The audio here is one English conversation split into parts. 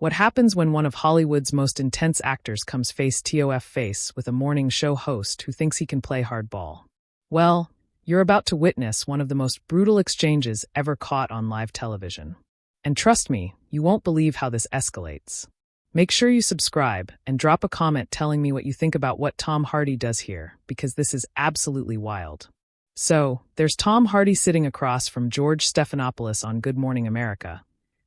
What happens when one of Hollywood's most intense actors comes face-to-face with a morning show host who thinks he can play hardball? Well, you're about to witness one of the most brutal exchanges ever caught on live television. And trust me, you won't believe how this escalates. Make sure you subscribe and drop a comment telling me what you think about what Tom Hardy does here, because this is absolutely wild. So, there's Tom Hardy sitting across from George Stephanopoulos on Good Morning America,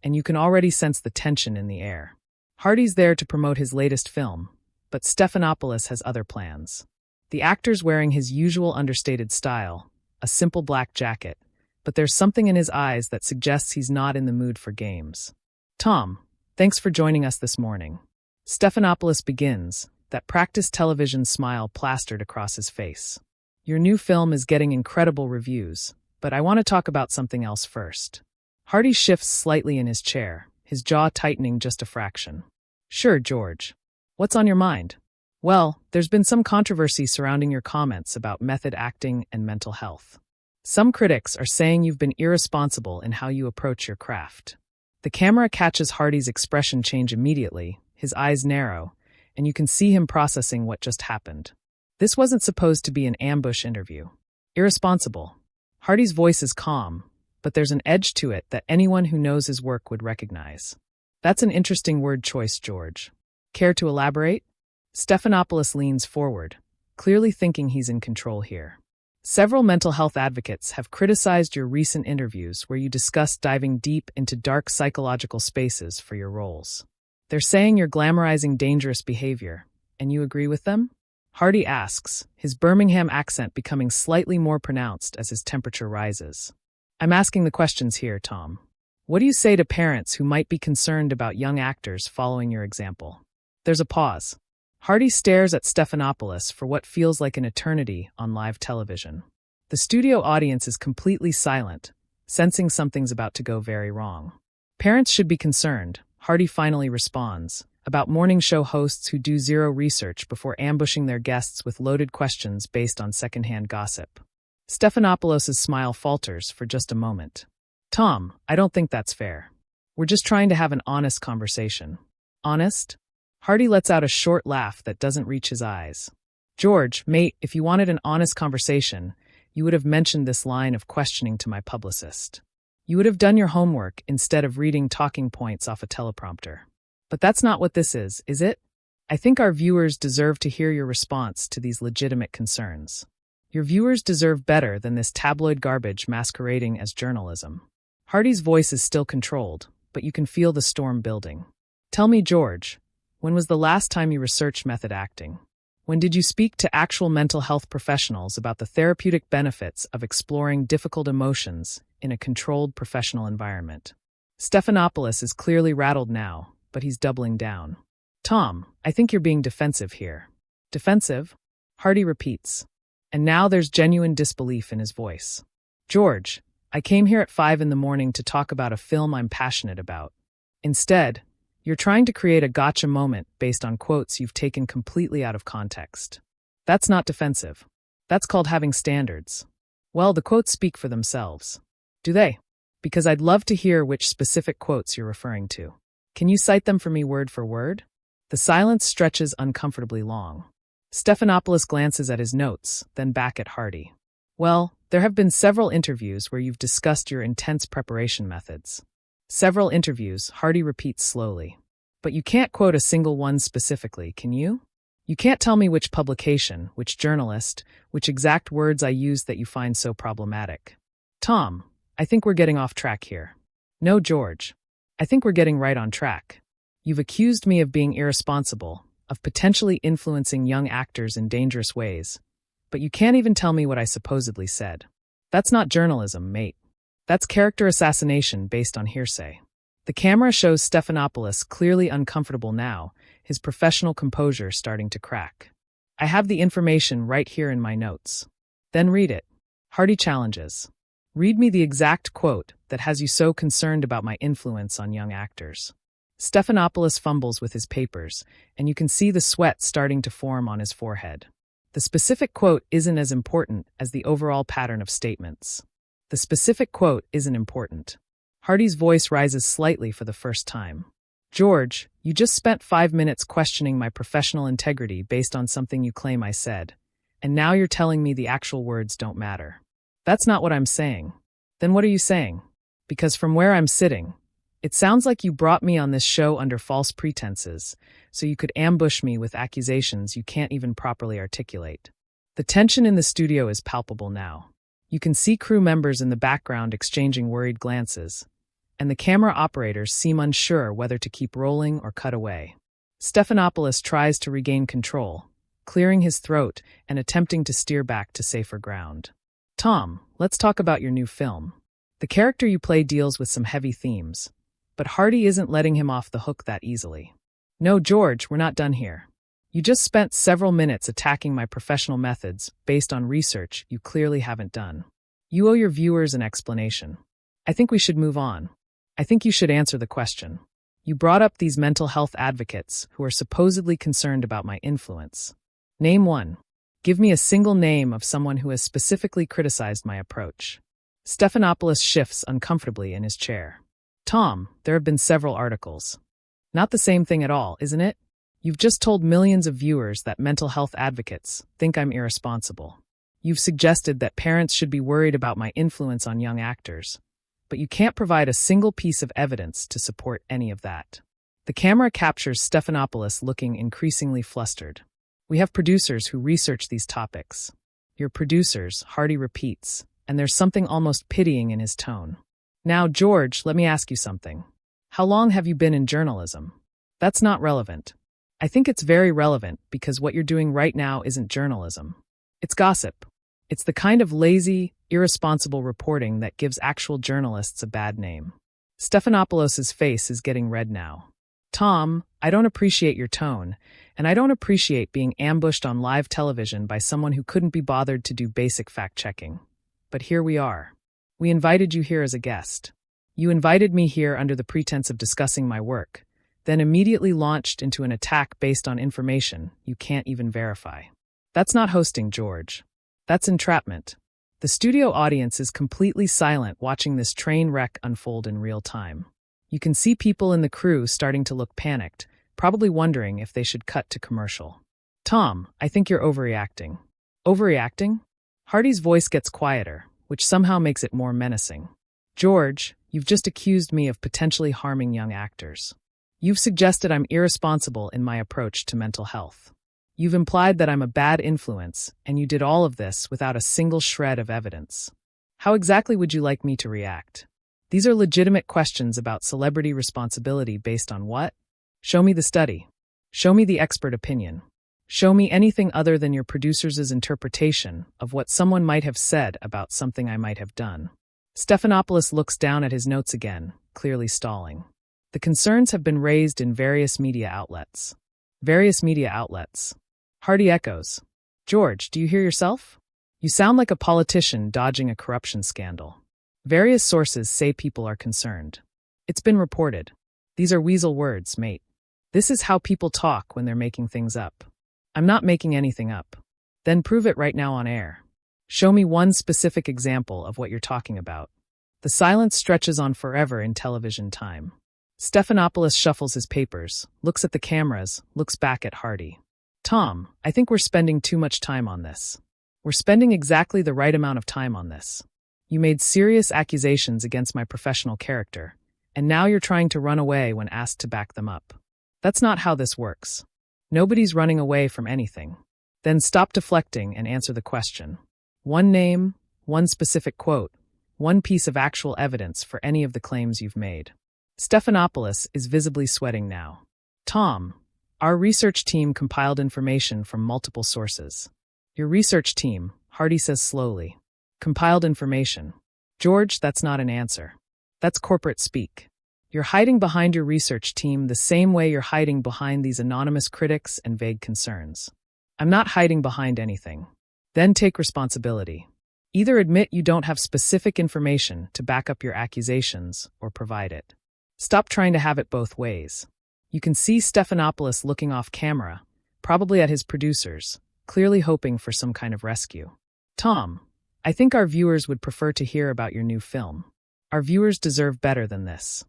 and you can already sense the tension in the air. Hardy's there to promote his latest film, but Stephanopoulos has other plans. The actor's wearing his usual understated style, a simple black jacket, but there's something in his eyes that suggests he's not in the mood for games. Tom, thanks for joining us this morning. Stephanopoulos begins, that practiced television smile plastered across his face. Your new film is getting incredible reviews, but I want to talk about something else first. Hardy shifts slightly in his chair, his jaw tightening just a fraction. Sure, George. What's on your mind? Well, there's been some controversy surrounding your comments about method acting and mental health. Some critics are saying you've been irresponsible in how you approach your craft. The camera catches Hardy's expression change immediately, his eyes narrow, and you can see him processing what just happened. This wasn't supposed to be an ambush interview. Irresponsible. Hardy's voice is calm, but there's an edge to it that anyone who knows his work would recognize. That's an interesting word choice, George. Care to elaborate? Stephanopoulos leans forward, clearly thinking he's in control here. Several mental health advocates have criticized your recent interviews where you discussed diving deep into dark psychological spaces for your roles. They're saying you're glamorizing dangerous behavior, and you agree with them? Hardy asks, his Birmingham accent becoming slightly more pronounced as his temperature rises. I'm asking the questions here, Tom. What do you say to parents who might be concerned about young actors following your example? There's a pause. Hardy stares at Stephanopoulos for what feels like an eternity on live television. The studio audience is completely silent, sensing something's about to go very wrong. Parents should be concerned, Hardy finally responds, about morning show hosts who do zero research before ambushing their guests with loaded questions based on secondhand gossip. Stephanopoulos' smile falters for just a moment. Tom, I don't think that's fair. We're just trying to have an honest conversation. Honest? Hardy lets out a short laugh that doesn't reach his eyes. George, mate, if you wanted an honest conversation, you would have mentioned this line of questioning to my publicist. You would have done your homework instead of reading talking points off a teleprompter. But that's not what this is it? I think our viewers deserve to hear your response to these legitimate concerns. Your viewers deserve better than this tabloid garbage masquerading as journalism. Hardy's voice is still controlled, but you can feel the storm building. Tell me, George, when was the last time you researched method acting? When did you speak to actual mental health professionals about the therapeutic benefits of exploring difficult emotions in a controlled professional environment? Stephanopoulos is clearly rattled now, but he's doubling down. Tom, I think you're being defensive here. Defensive? Hardy repeats. And now there's genuine disbelief in his voice. George, I came here at 5 a.m. to talk about a film I'm passionate about. Instead, you're trying to create a gotcha moment based on quotes you've taken completely out of context. That's not defensive. That's called having standards. Well, the quotes speak for themselves. Do they? Because I'd love to hear which specific quotes you're referring to. Can you cite them for me word for word? The silence stretches uncomfortably long. Stephanopoulos glances at his notes, then back at Hardy. Well, there have been several interviews where you've discussed your intense preparation methods. Several interviews, Hardy repeats slowly. But you can't quote a single one specifically, can you? You can't tell me which publication, which journalist, which exact words I used that you find so problematic. Tom, I think we're getting off track here. No, George. I think we're getting right on track. You've accused me of being irresponsible, of potentially influencing young actors in dangerous ways. But you can't even tell me what I supposedly said. That's not journalism, mate. That's character assassination based on hearsay. The camera shows Stephanopoulos clearly uncomfortable now, his professional composure starting to crack. I have the information right here in my notes. Then read it. Hardy challenges. Read me the exact quote that has you so concerned about my influence on young actors. Stephanopoulos fumbles with his papers, and you can see the sweat starting to form on his forehead. The specific quote isn't as important as the overall pattern of statements. The specific quote isn't important. Hardy's voice rises slightly for the first time. George, you just spent 5 minutes questioning my professional integrity based on something you claim I said, and now you're telling me the actual words don't matter. That's not what I'm saying. Then what are you saying? Because from where I'm sitting, it sounds like you brought me on this show under false pretenses, so you could ambush me with accusations you can't even properly articulate. The tension in the studio is palpable now. You can see crew members in the background exchanging worried glances, and the camera operators seem unsure whether to keep rolling or cut away. Stephanopoulos tries to regain control, clearing his throat and attempting to steer back to safer ground. Tom, let's talk about your new film. The character you play deals with some heavy themes, but Hardy isn't letting him off the hook that easily. No, George, we're not done here. You just spent several minutes attacking my professional methods based on research you clearly haven't done. You owe your viewers an explanation. I think we should move on. I think you should answer the question. You brought up these mental health advocates who are supposedly concerned about my influence. Name one. Give me a single name of someone who has specifically criticized my approach. Stephanopoulos shifts uncomfortably in his chair. Tom, there have been several articles. Not the same thing at all, isn't it? You've just told millions of viewers that mental health advocates think I'm irresponsible. You've suggested that parents should be worried about my influence on young actors, but you can't provide a single piece of evidence to support any of that. The camera captures Stephanopoulos looking increasingly flustered. We have producers who research these topics. Your producers, Hardy repeats, and there's something almost pitying in his tone. Now, George, let me ask you something. How long have you been in journalism? That's not relevant. I think it's very relevant because what you're doing right now isn't journalism. It's gossip. It's the kind of lazy, irresponsible reporting that gives actual journalists a bad name. Stephanopoulos' face is getting red now. Tom, I don't appreciate your tone, and I don't appreciate being ambushed on live television by someone who couldn't be bothered to do basic fact-checking. But here we are. We invited you here as a guest. You invited me here under the pretense of discussing my work, then immediately launched into an attack based on information you can't even verify. That's not hosting, George. That's entrapment. The studio audience is completely silent watching this train wreck unfold in real time. You can see people in the crew starting to look panicked, probably wondering if they should cut to commercial. Tom, I think you're overreacting. Overreacting? Hardy's voice gets quieter, which somehow makes it more menacing. George, you've just accused me of potentially harming young actors. You've suggested I'm irresponsible in my approach to mental health. You've implied that I'm a bad influence, and you did all of this without a single shred of evidence. How exactly would you like me to react? These are legitimate questions about celebrity responsibility based on what? Show me the study. Show me the expert opinion. Show me anything other than your producer's interpretation of what someone might have said about something I might have done. Stephanopoulos looks down at his notes again, clearly stalling. The concerns have been raised in various media outlets. Various media outlets. Hardy echoes. George, do you hear yourself? You sound like a politician dodging a corruption scandal. Various sources say people are concerned. It's been reported. These are weasel words, mate. This is how people talk when they're making things up. I'm not making anything up. Then prove it right now on air. Show me one specific example of what you're talking about. The silence stretches on forever in television time. Stephanopoulos shuffles his papers, looks at the cameras, looks back at Hardy. Tom, I think we're spending too much time on this. We're spending exactly the right amount of time on this. You made serious accusations against my professional character, and now you're trying to run away when asked to back them up. That's not how this works. Nobody's running away from anything. Then stop deflecting and answer the question. One name, one specific quote, one piece of actual evidence for any of the claims you've made. Stephanopoulos is visibly sweating now. Tom, our research team compiled information from multiple sources. Your research team, Hardy says slowly. Compiled information. George, that's not an answer. That's corporate speak. You're hiding behind your research team the same way you're hiding behind these anonymous critics and vague concerns. I'm not hiding behind anything. Then take responsibility. Either admit you don't have specific information to back up your accusations or provide it. Stop trying to have it both ways. You can see Stephanopoulos looking off camera, probably at his producers, clearly hoping for some kind of rescue. Tom, I think our viewers would prefer to hear about your new film. Our viewers deserve better than this.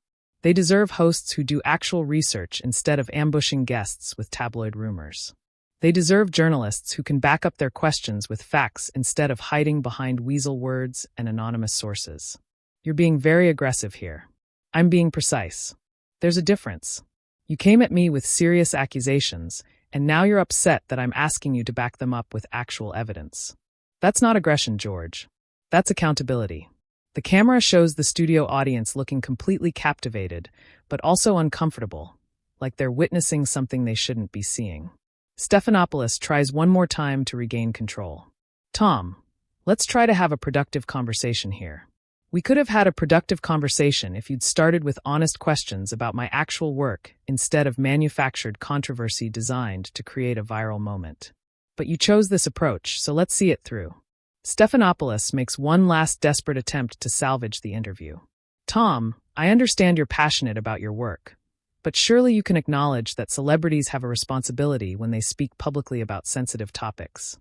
They deserve hosts who do actual research instead of ambushing guests with tabloid rumors. They deserve journalists who can back up their questions with facts instead of hiding behind weasel words and anonymous sources. You're being very aggressive here. I'm being precise. There's a difference. You came at me with serious accusations, and now you're upset that I'm asking you to back them up with actual evidence. That's not aggression, George. That's accountability. The camera shows the studio audience looking completely captivated, but also uncomfortable, like they're witnessing something they shouldn't be seeing. Stephanopoulos tries one more time to regain control. Tom, let's try to have a productive conversation here. We could have had a productive conversation if you'd started with honest questions about my actual work instead of manufactured controversy designed to create a viral moment. But you chose this approach, so let's see it through. Stephanopoulos makes one last desperate attempt to salvage the interview. Tom, I understand you're passionate about your work, but surely you can acknowledge that celebrities have a responsibility when they speak publicly about sensitive topics.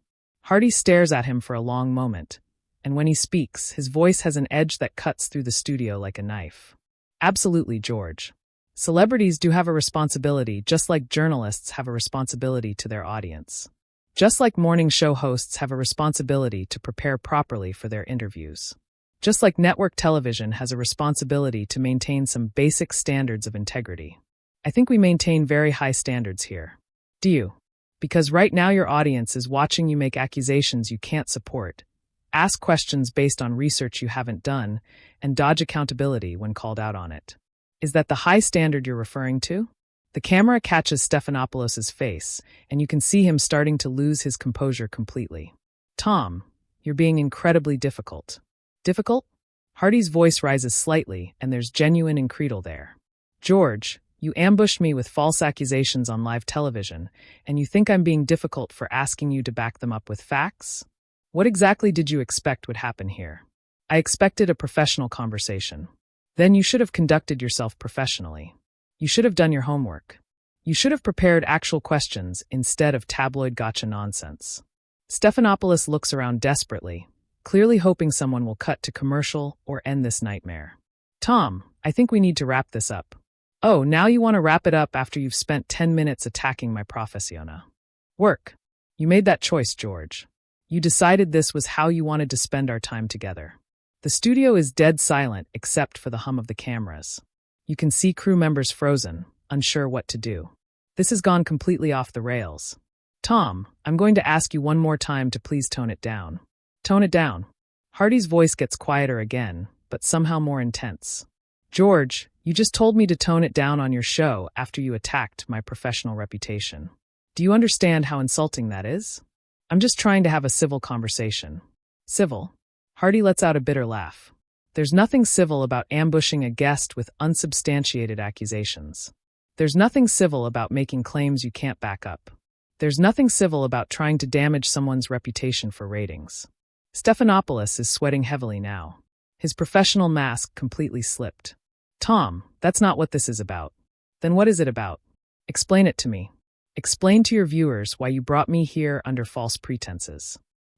Hardy stares at him for a long moment, and when he speaks, his voice has an edge that cuts through the studio like a knife. Absolutely, George. Celebrities do have a responsibility, just like journalists have a responsibility to their audience. Just like morning show hosts have a responsibility to prepare properly for their interviews. Just like network television has a responsibility to maintain some basic standards of integrity. I think we maintain very high standards here. Do you? Because right now your audience is watching you make accusations you can't support, ask questions based on research you haven't done, and dodge accountability when called out on it. Is that the high standard you're referring to? The camera catches Stephanopoulos' face, and you can see him starting to lose his composure completely. Tom, you're being incredibly difficult. Difficult? Hardy's voice rises slightly, and there's genuine incredul there. George, you ambushed me with false accusations on live television, and you think I'm being difficult for asking you to back them up with facts? What exactly did you expect would happen here? I expected a professional conversation. Then you should have conducted yourself professionally. You should have done your homework. You should have prepared actual questions instead of tabloid gotcha nonsense. Stephanopoulos looks around desperately, clearly hoping someone will cut to commercial or end this nightmare. Tom, I think we need to wrap this up. Oh, now you want to wrap it up after you've spent 10 minutes attacking my professiona. Work. You made that choice, George. You decided this was how you wanted to spend our time together. The studio is dead silent except for the hum of the cameras. You can see crew members frozen, unsure what to do. This has gone completely off the rails. Tom, I'm going to ask you one more time to please tone it down. Tone it down. Hardy's voice gets quieter again, but somehow more intense. George, you just told me to tone it down on your show after you attacked my professional reputation. Do you understand how insulting that is? I'm just trying to have a civil conversation. Civil? Hardy lets out a bitter laugh. There's nothing civil about ambushing a guest with unsubstantiated accusations. There's nothing civil about making claims you can't back up. There's nothing civil about trying to damage someone's reputation for ratings. Stephanopoulos is sweating heavily now. His professional mask completely slipped. Tom, that's not what this is about. Then what is it about? Explain it to me. Explain to your viewers why you brought me here under false pretenses.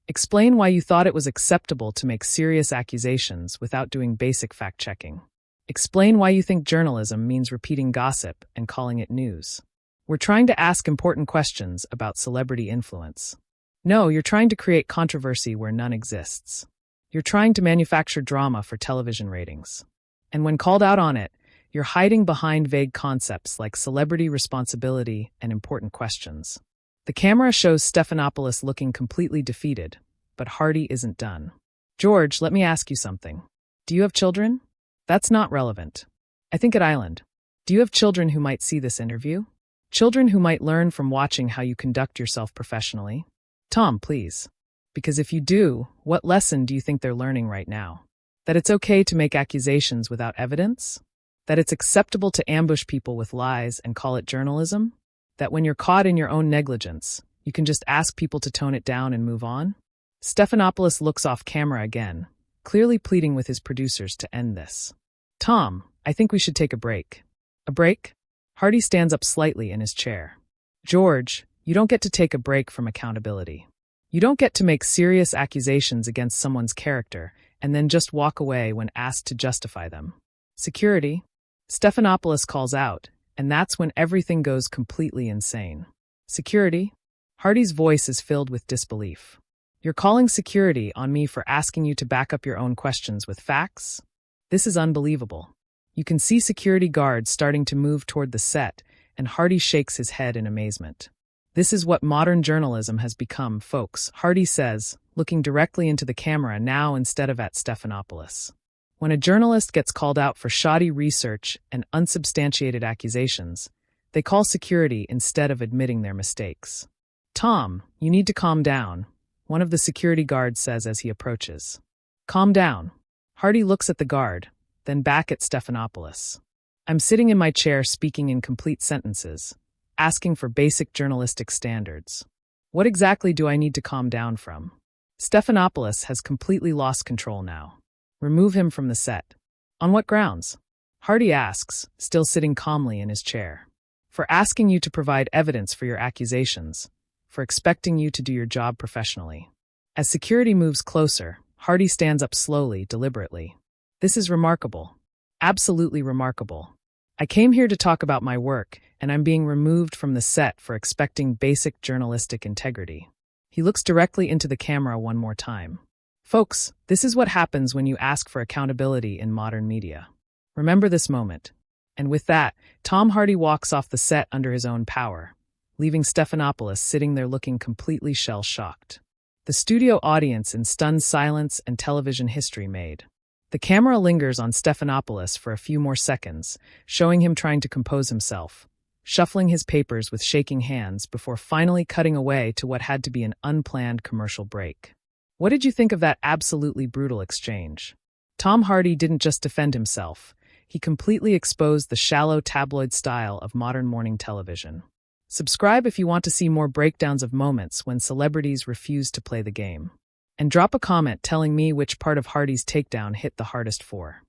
Explain why you thought it was acceptable to make serious accusations without doing basic fact-checking. Explain why you think journalism means repeating gossip and calling it news. We're trying to ask important questions about celebrity influence. No, you're trying to create controversy where none exists. You're trying to manufacture drama for television ratings. And when called out on it, you're hiding behind vague concepts like celebrity responsibility and important questions. The camera shows Stephanopoulos looking completely defeated, but Hardy isn't done. George, let me ask you something. Do you have children? That's not relevant. I think at Island. Do you have children who might see this interview? Children who might learn from watching how you conduct yourself professionally? Tom, please. Because if you do, what lesson do you think they're learning right now? That it's okay to make accusations without evidence? That it's acceptable to ambush people with lies and call it journalism? That when you're caught in your own negligence, you can just ask people to tone it down and move on? Stephanopoulos looks off camera again, clearly pleading with his producers to end this. Tom, I think we should take a break. A break? Hardy stands up slightly in his chair. George, you don't get to take a break from accountability. You don't get to make serious accusations against someone's character and then just walk away when asked to justify them. Security? Stephanopoulos calls out, and that's when everything goes completely insane. Security? Hardy's voice is filled with disbelief. You're calling security on me for asking you to back up your own questions with facts? This is unbelievable. You can see security guards starting to move toward the set, and Hardy shakes his head in amazement. This is what modern journalism has become, folks, Hardy says, looking directly into the camera now instead of at Stephanopoulos. When a journalist gets called out for shoddy research and unsubstantiated accusations, they call security instead of admitting their mistakes. Tom, you need to calm down, one of the security guards says as he approaches. Calm down. Hardy looks at the guard, then back at Stephanopoulos. I'm sitting in my chair speaking in complete sentences, asking for basic journalistic standards. What exactly do I need to calm down from? Stephanopoulos has completely lost control now. Remove him from the set. On what grounds? Hardy asks, still sitting calmly in his chair. For asking you to provide evidence for your accusations, for expecting you to do your job professionally. As security moves closer, Hardy stands up slowly, deliberately. This is remarkable. Absolutely remarkable. I came here to talk about my work, and I'm being removed from the set for expecting basic journalistic integrity. He looks directly into the camera one more time. Folks, this is what happens when you ask for accountability in modern media. Remember this moment. And with that, Tom Hardy walks off the set under his own power, leaving Stephanopoulos sitting there looking completely shell-shocked. The studio audience in stunned silence and television history made. The camera lingers on Stephanopoulos for a few more seconds, showing him trying to compose himself, shuffling his papers with shaking hands before finally cutting away to what had to be an unplanned commercial break. What did you think of that absolutely brutal exchange? Tom Hardy didn't just defend himself, he completely exposed the shallow tabloid style of modern morning television. Subscribe if you want to see more breakdowns of moments when celebrities refuse to play the game. And drop a comment telling me which part of Hardy's takedown hit the hardest for.